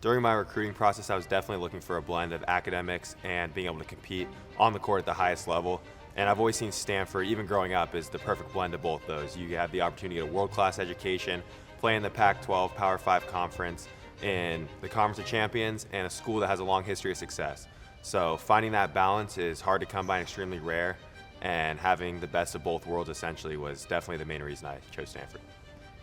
During my recruiting process, I was definitely looking for a blend of academics and being able to compete on the court at the highest level. And I've always seen Stanford, even growing up, as the perfect blend of both those. You have the opportunity to get a world-class education, play in the Pac-12 Power 5 conference, in the Conference of Champions, and a school that has a long history of success. So finding that balance is hard to come by and extremely rare, and having the best of both worlds essentially was definitely the main reason I chose Stanford.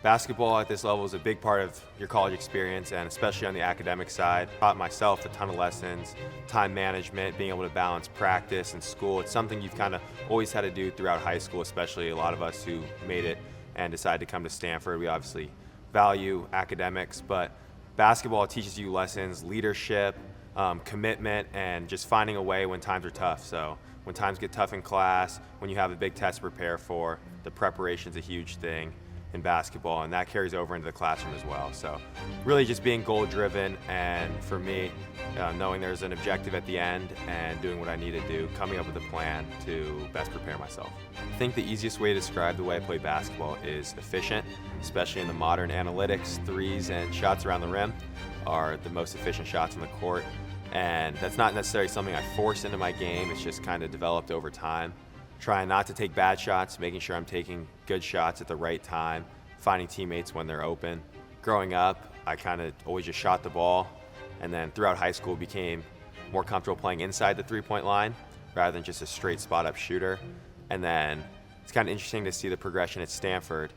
Basketball at this level is a big part of your college experience, and especially on the academic side. Taught myself a ton of lessons, time management, being able to balance practice and school. It's something you've kind of always had to do throughout high school, especially a lot of us who made it and decided to come to Stanford. We obviously value academics, but basketball teaches you lessons, leadership, commitment, and just finding a way when times are tough. So when times get tough in class, when you have a big test to prepare for, the preparation's a huge thing in basketball, and that carries over into the classroom as well. So really just being goal-driven, and for me, knowing there's an objective at the end and doing what I need to do, coming up with a plan to best prepare myself. I think the easiest way to describe the way I play basketball is efficient, especially in the modern analytics. Threes and shots around the rim are the most efficient shots on the court, and that's not necessarily something I force into my game. It's just kind of developed over time. Trying not to take bad shots, making sure I'm taking good shots at the right time, finding teammates when they're open. Growing up, I kind of always just shot the ball, and then throughout high school became more comfortable playing inside the three-point line rather than just a straight spot-up shooter. And then it's kind of interesting to see the progression at Stanford,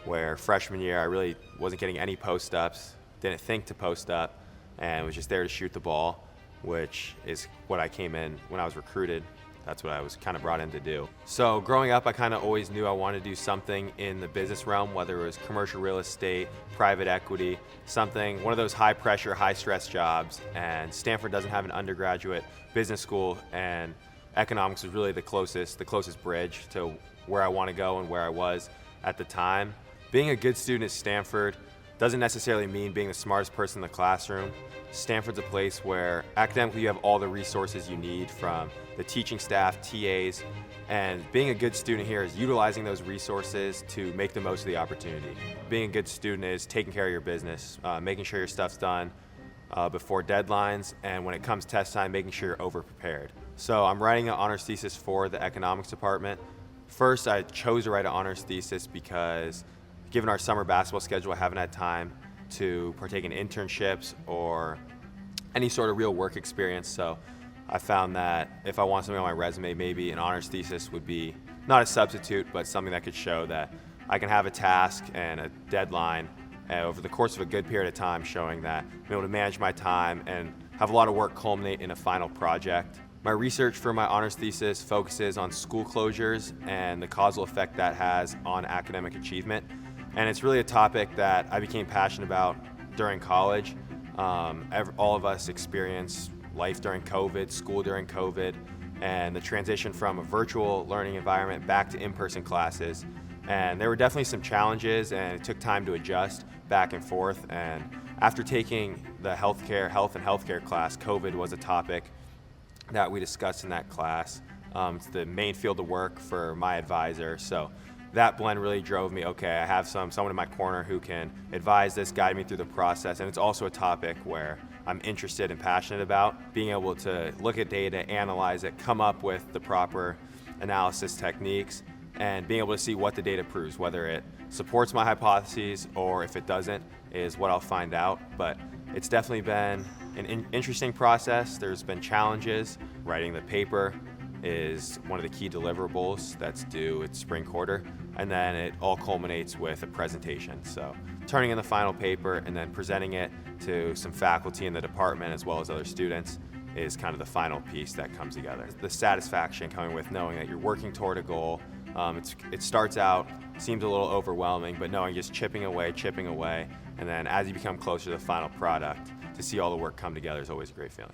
where freshman year I really wasn't getting any post-ups, didn't think to post up, and was just there to shoot the ball, which is what I came in when I was recruited. That's what I was kind of brought in to do. So growing up, I kind of always knew I wanted to do something in the business realm, whether it was commercial real estate, private equity, something, one of those high pressure, high stress jobs. And Stanford doesn't have an undergraduate business school, and economics was really the closest bridge to where I want to go and where I was at the time. Being a good student at Stanford doesn't necessarily mean being the smartest person in the classroom. Stanford's a place where academically you have all the resources you need, from the teaching staff, TAs, and being a good student here is utilizing those resources to make the most of the opportunity. Being a good student is taking care of your business, making sure your stuff's done before deadlines, and when it comes test time, making sure you're over-prepared. So I'm writing an honors thesis for the economics department. First, I chose to write an honors thesis because given our summer basketball schedule, I haven't had time to partake in internships or any sort of real work experience. So I found that if I want something on my resume, maybe an honors thesis would be not a substitute, but something that could show that I can have a task and a deadline over the course of a good period of time, showing that I'm able to manage my time and have a lot of work culminate in a final project. My research for my honors thesis focuses on school closures and the causal effect that has on academic achievement. And it's really a topic that I became passionate about during college. All of us experienced life during COVID, school during COVID, and the transition from a virtual learning environment back to in-person classes. And there were definitely some challenges, and it took time to adjust back and forth. And after taking the health and healthcare class, COVID was a topic that we discussed in that class. It's the main field of work for my advisor. So that blend really drove me, okay, I have someone in my corner who can advise this, guide me through the process, and it's also a topic where I'm interested and passionate about. Being able to look at data, analyze it, come up with the proper analysis techniques, and being able to see what the data proves, whether it supports my hypotheses or if it doesn't, is what I'll find out. But it's definitely been an interesting process. There's been challenges. Writing the paper is one of the key deliverables that's due at spring quarter, and then it all culminates with a presentation. So turning in the final paper and then presenting it to some faculty in the department as well as other students is kind of the final piece that comes together. The satisfaction coming with knowing that you're working toward a goal. It starts out, seems a little overwhelming, but knowing just chipping away, and then as you become closer to the final product, to see all the work come together is always a great feeling.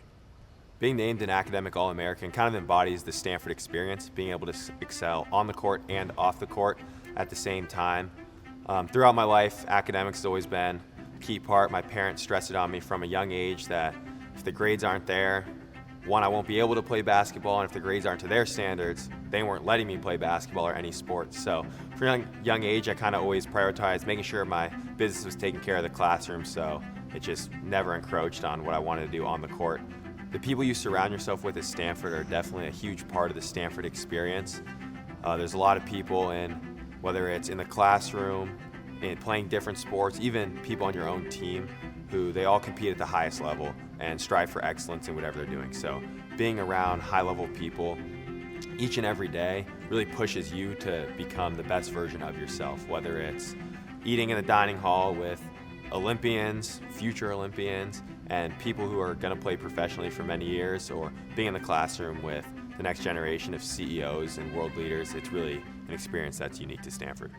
Being named an academic All-American kind of embodies the Stanford experience, being able to excel on the court and off the court at the same time. Throughout my life, academics has always been a key part. My parents stressed it on me from a young age that if the grades aren't there, one, I won't be able to play basketball, and if the grades aren't to their standards, they weren't letting me play basketball or any sports. So from a young age, I kind of always prioritized making sure my business was taking care of the classroom. So it just never encroached on what I wanted to do on the court. The people you surround yourself with at Stanford are definitely a huge part of the Stanford experience. There's a lot of people whether it's in the classroom, in playing different sports, even people on your own team who they all compete at the highest level and strive for excellence in whatever they're doing. So being around high-level people each and every day really pushes you to become the best version of yourself, whether it's eating in the dining hall with Olympians, future Olympians, and people who are going to play professionally for many years, or being in the classroom with the next generation of CEOs and world leaders. It's really an experience that's unique to Stanford.